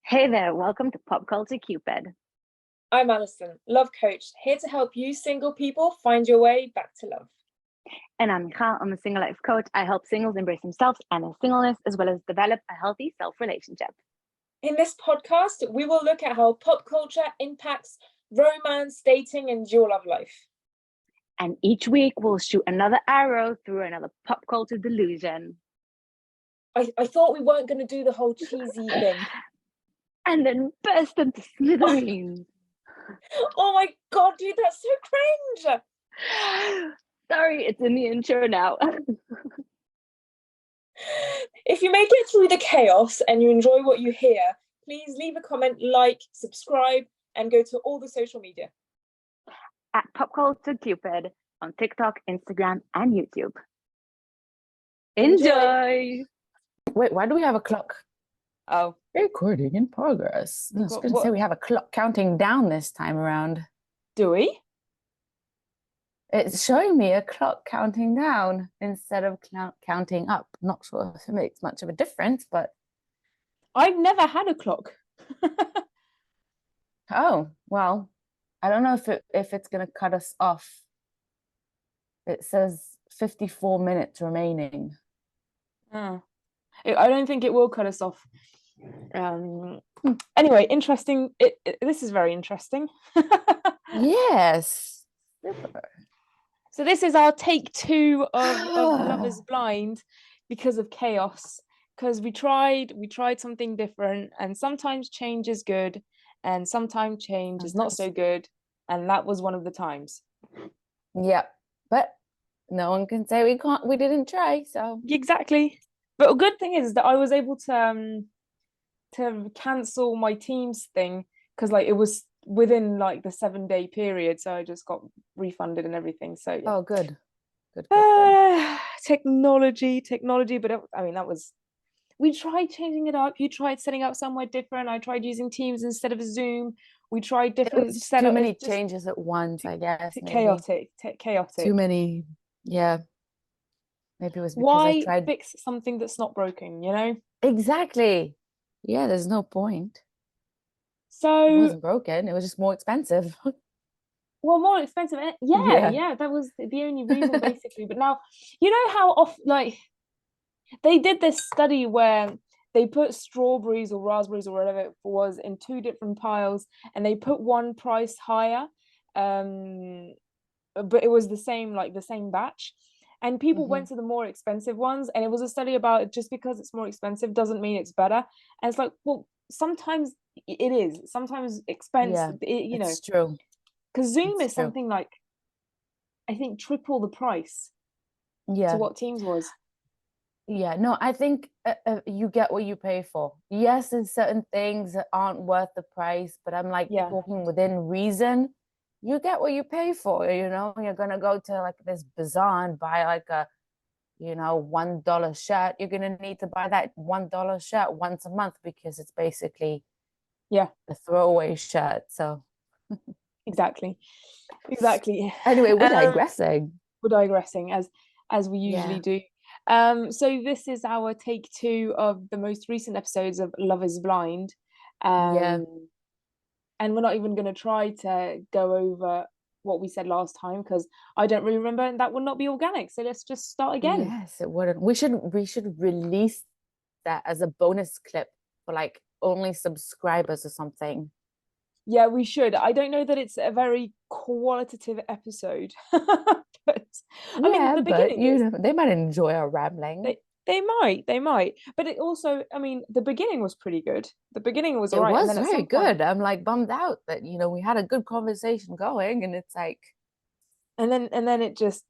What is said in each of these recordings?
Hey there, welcome to Pop Culture Cupid. I'm Alison, love coach, here to help you single people find your way back to love. And I'm Michal, I'm a single life coach. I help singles embrace themselves and their singleness, as well as develop a healthy self-relationship. In this podcast, we will look at how pop culture impacts romance, dating, and your love life. And each week we'll shoot another arrow through another pop culture delusion. I thought we weren't going to do the whole cheesy thing. And then burst into smithereens. Oh my god, dude, that's so cringe! Sorry, it's in the intro now. If you make it through the chaos and you enjoy what you hear, please leave a comment, like, subscribe, and go to all the social media. At Pop Culture Cupid on TikTok, Instagram, and YouTube. Enjoy! Wait, why do we have a clock? Oh. Recording in progress. I was going to say we have a clock counting down this time around. Do we? It's showing me a clock counting down instead of counting up. Not sure if it makes much of a difference, but... I've never had a clock. Oh, well, I don't know if it's going to cut us off. It says 54 minutes remaining. Oh. I don't think it will cut us off. Anyway, interesting. This is very interesting. Yes. So this is our take 2 of Love is Blind because of chaos. Because we tried something different, and sometimes change is good, and sometimes change is not so good, and that was one of the times. Yep, but no one can say we didn't try. So exactly. But a good thing is that I was able to cancel my Teams thing because like it was within like the 7-day period, so I just got refunded and everything. So yeah. Oh, good. Technology, but that was. We tried changing it up. You tried setting up somewhere different. I tried using Teams instead of Zoom. We tried different setups. Too many changes at once, I guess. Chaotic. Too many. Yeah. Maybe it was because why I tried fix something that's not broken, you know? Exactly. Yeah, there's no point. So it wasn't broken, it was just more expensive. Well, more expensive. Yeah, that was the only reason basically. But now, you know how often like they did this study where they put strawberries or raspberries or whatever it was in 2 different piles, and they put one price higher, but it was the same batch, and people went to the more expensive ones, and it was a study about just because it's more expensive doesn't mean it's better. And it's like, well, sometimes it is, sometimes expensive. Yeah, it's true. Because Zoom is something like, I think, triple the price to what Teams was. Yeah, no, I think you get what you pay for. Yes, there's certain things that aren't worth the price, but I'm like talking within reason. You get what you pay for, you know? You're going to go to like this bazaar and buy like a, $1 shirt. You're going to need to buy that $1 shirt once a month because it's basically a throwaway shirt. So Exactly. Anyway, we're digressing. As we usually do. So this is our take 2 of the most recent episodes of Love is Blind. And we're not even going to try to go over what we said last time because I don't really remember, and that would not be organic. So let's just start again. Yes, it wouldn't. We should release that as a bonus clip for like only subscribers or something. Yeah, we should. I don't know that it's a very qualitative episode, but I mean, the beginning they might enjoy our rambling. They might, but it also, I mean, the beginning was pretty good. The beginning was alright. It was very good. I'm like bummed out that we had a good conversation going, and it's like, and then it just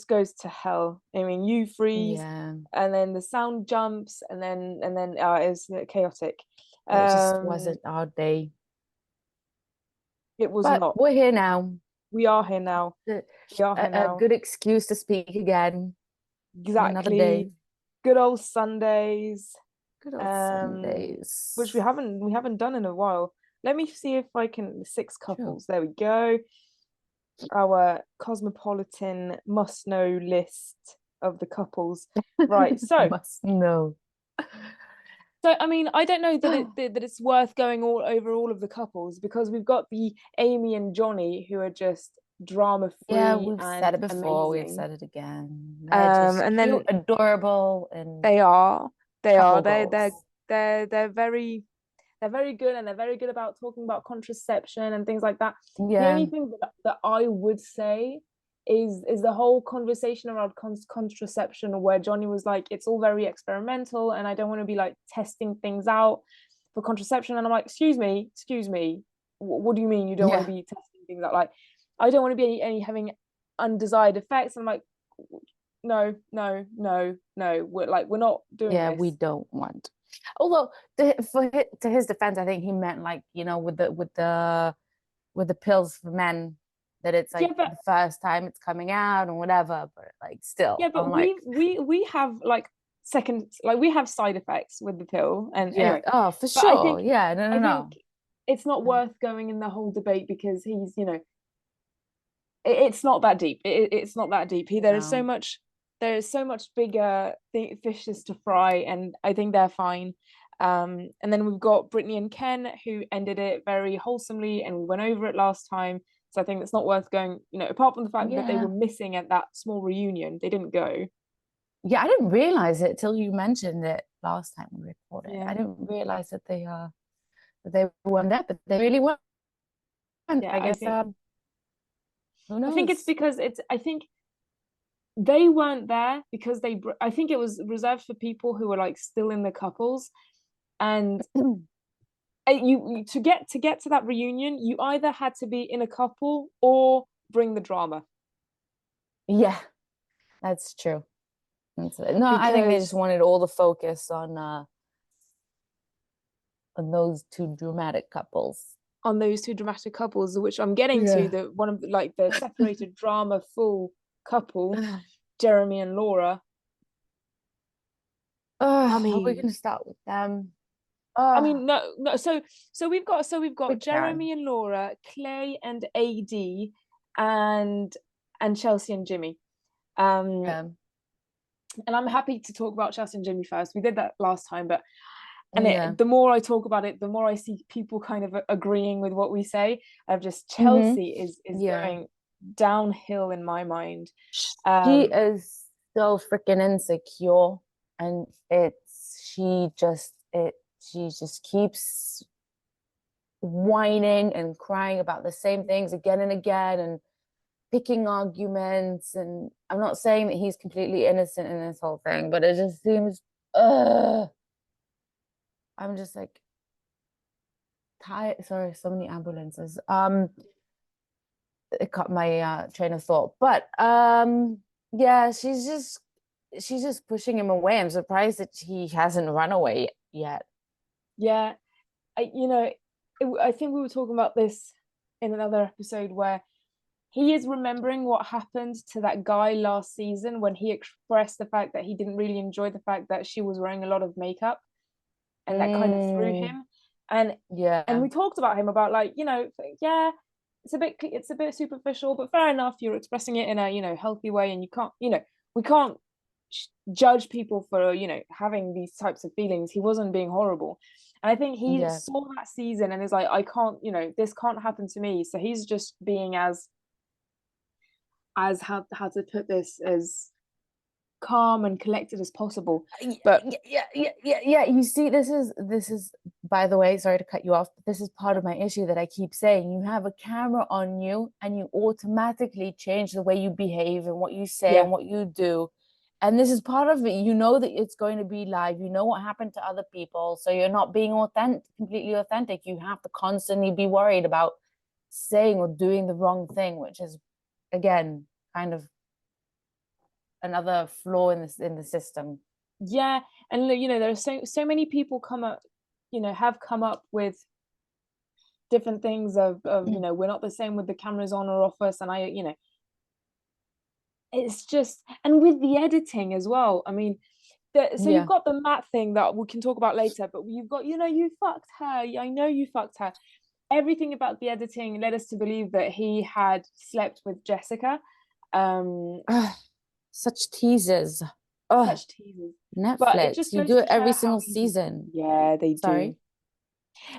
goes to hell. I mean, you freeze, and then the sound jumps, and then it's chaotic. It just wasn't our day. It was not. We're here now. We are here now. A good excuse to speak again. Exactly. Another day. Good old Sundays. Sundays. Which we haven't done in a while. Let me see if I can 6 couples. There we go. Our cosmopolitan must know list of the couples. Right, so must know. So I mean, I don't know that it's worth going all over all of the couples, because we've got the Amy and Johnny who are just drama free. Yeah, we've said it and before, amazing. we've said it again. They're just and cute, then adorable, and they are they're goals. very good, and they're very good about talking about contraception and things like that. The Yeah. only thing that I would say is the whole conversation around contraception, where Johnny was like, it's all very experimental and I don't want to be like testing things out for contraception. And I'm like, excuse me, what do you mean you don't want to be testing things out? Like, I don't want to be any having undesired effects. And I'm like, no, we're not doing this. We don't want. Although to his defense, I think he meant like, you know, with the pills for men, that it's like the first time it's coming out and whatever, but like still. Yeah, but we have like we have side effects with the pill, and anyway. Oh, for sure. I think it's not worth going in the whole debate, because he's, you know, it's not that deep. It's not that deep. There is so much bigger fishes to fry, and I think they're fine. And then we've got Brittany and Ken, who ended it very wholesomely, and we went over it last time. So I think it's not worth going, you know, apart from the fact that they were missing at that small reunion. They didn't go. Yeah, I didn't realize it till you mentioned it last time we recorded. I didn't realize that they weren't there, but they really weren't. I guess who knows? I think it's because I think they weren't there because I think it was reserved for people who were like still in the couples, and you to get to that reunion, you either had to be in a couple or bring the drama. Yeah, that's true. I think they just wanted all the focus on those two dramatic couples. On those two dramatic couples, which I'm getting to, the one of the separated drama full couple, Jeremey and Laura. I mean, we're gonna start with them. I mean, no. So we've got Jeremey and Laura, Clay and AD, and Chelsea and Jimmy. And I'm happy to talk about Chelsea and Jimmy first. We did that last time, but the more I talk about it, the more I see people kind of agreeing with what we say. Of just Chelsea is going downhill in my mind. She is so freaking insecure, and she just keeps whining and crying about the same things again and again, and picking arguments. And I'm not saying that he's completely innocent in this whole thing, but it just seems I'm just like tired. Sorry, so many ambulances. It cut my train of thought. But she's just pushing him away. I'm surprised that he hasn't run away yet. Yeah, I think we were talking about this in another episode, where he is remembering what happened to that guy last season, when he expressed the fact that he didn't really enjoy the fact that she was wearing a lot of makeup, and that kind of threw him. And we talked about him about, like, you know, it's a bit superficial, but fair enough, you're expressing it in a, you know, healthy way, and you can't, you know, we can't judge people for, you know, having these types of feelings. He wasn't being horrible, and I think he saw that season and is like, I can't, you know, this can't happen to me. So he's just being as how to put this, as calm and collected as possible. But you see, this is by the way, sorry to cut you off, but this is part of my issue that I keep saying. You have a camera on you and you automatically change the way you behave and what you say and what you do, and this is part of it. You know that it's going to be live, you know what happened to other people, so you're not being completely authentic. You have to constantly be worried about saying or doing the wrong thing, which is, again, kind of another flaw in the system. Yeah, and you know, there are so many people have come up with different things of you know, we're not the same with the cameras on or off us, and it's just, and with the editing as well. I mean, you've got the Matt thing that we can talk about later, but you've got, you know, you fucked her. I know you fucked her. Everything about the editing led us to believe that he had slept with Jessica. Such teasers. such teasers. Netflix, but it just you goes do it to every show single how season. Yeah, they Sorry. do.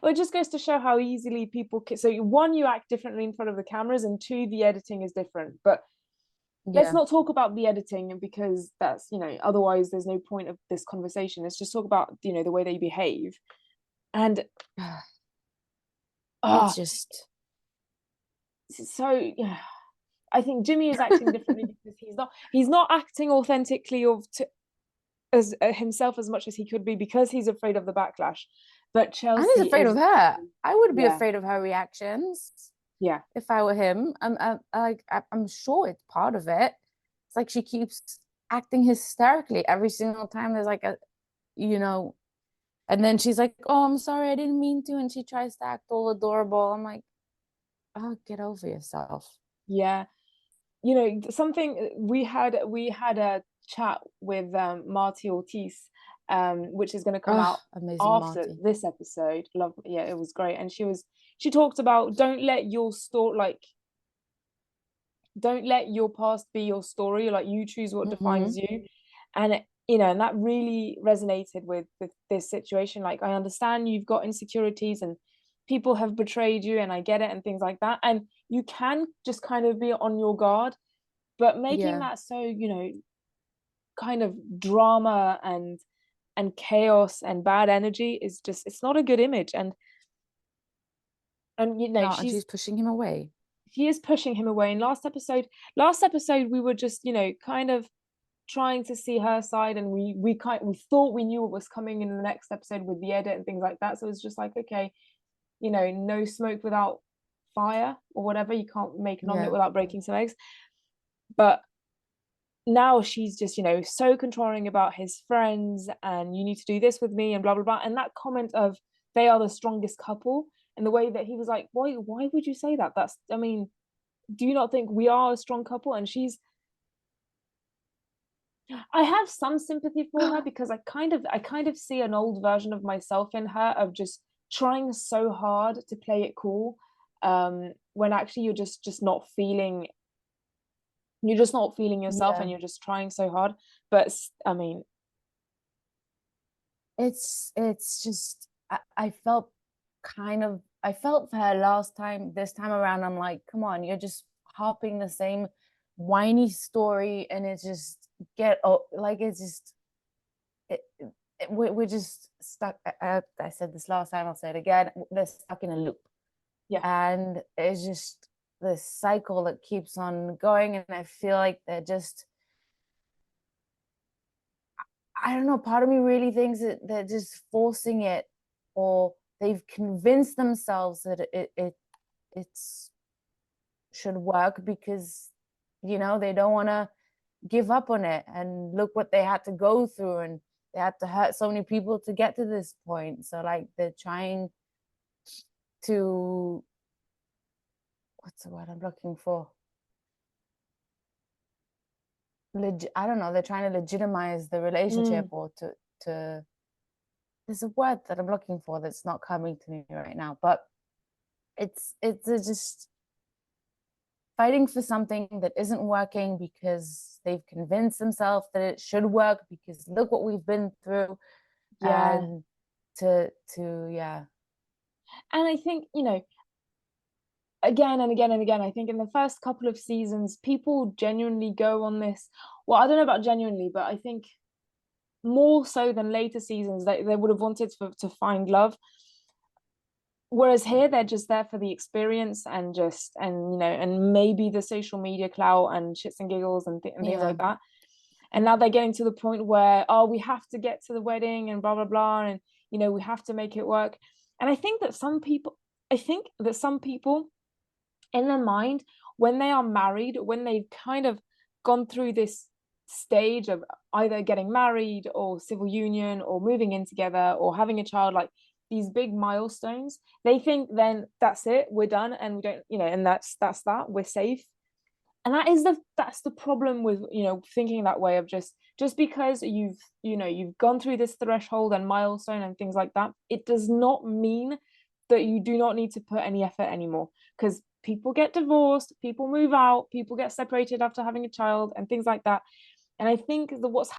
Well, it just goes to show how easily people can. So one, you act differently in front of the cameras, and two, the editing is different. But let's not talk about the editing, because that's, otherwise there's no point of this conversation. Let's just talk about, the way they behave. And it's just so, yeah, I think Jimmy is acting differently because he's not acting authentically as himself as much as he could be, because he's afraid of the backlash. But Chelsea, and he's afraid of her. I would be Yeah. afraid of her reactions. Yeah. If I were him, I'm sure it's part of it. It's like she keeps acting hysterically every single time there's like a, and then she's like, "Oh, I'm sorry, I didn't mean to," and she tries to act all adorable. I'm like, "Oh, get over yourself." Yeah. Something we had a chat with Marty Ortiz, which is going to come out amazing after Marty. this episode. Yeah, it was great. And she talked about, don't let your past be your story. Like, you choose what defines you. And and that really resonated with this situation. Like, I understand you've got insecurities and people have betrayed you, and I get it, and things like that, and you can just kind of be on your guard, but making that so kind of drama and chaos and bad energy is just, it's not a good image. And she's pushing him away. She is pushing him away. And last episode we were just kind of trying to see her side, and we thought we knew what was coming in the next episode with the edit and things like that. So it's just like, okay, no smoke without fire, or whatever. You can't make an omelet without breaking some eggs. But now she's just so controlling about his friends, and you need to do this with me, and blah blah blah. And that comment of, they are the strongest couple, and the way that he was like, why would you say that? Do you not think we are a strong couple? And I have some sympathy for her, because I kind of see an old version of myself in her, of just trying so hard to play it cool, when actually you're just not feeling yourself, and you're just trying so hard. But it's just, I felt for her last time. This time around, I'm like, come on, you're just harping the same whiny story, and it's just we're just stuck. I said this last time, I'll say it again, they're stuck in a loop. And it's just this cycle that keeps on going, and I feel like they're just, I don't know, part of me really thinks that they're just forcing it, or they've convinced themselves that it's should work, because they don't want to give up on it. And look what they had to go through, and they had to hurt so many people to get to this point. So like, they're trying to, what's the word I'm looking for? I don't know, they're trying to legitimize the relationship, or to there's a word that I'm looking for that's not coming to me right now, but it's just fighting for something that isn't working, because they've convinced themselves that it should work, because look what we've been through. And and I think again and again and again, I think in the first couple of seasons, people genuinely go on this, well, I don't know about genuinely, but I think more so than later seasons, they would have wanted to find love. Whereas here, they're just there for the experience, and maybe the social media clout and shits and giggles and things like that. And now they're getting to the point where, we have to get to the wedding and blah blah blah, and we have to make it work. And I think that some people in their mind, when they are married, when they've kind of gone through this stage of either getting married, or civil union, or moving in together, or having a child, like these big milestones, they think then that's it, we're done, and we don't, and that's that, we're safe. And that's the problem with thinking that way, of just because you've gone through this threshold and milestone and things like that, it does not mean that you do not need to put any effort anymore. Because people get divorced, people move out, people get separated after having a child, and things like that. And I think that what's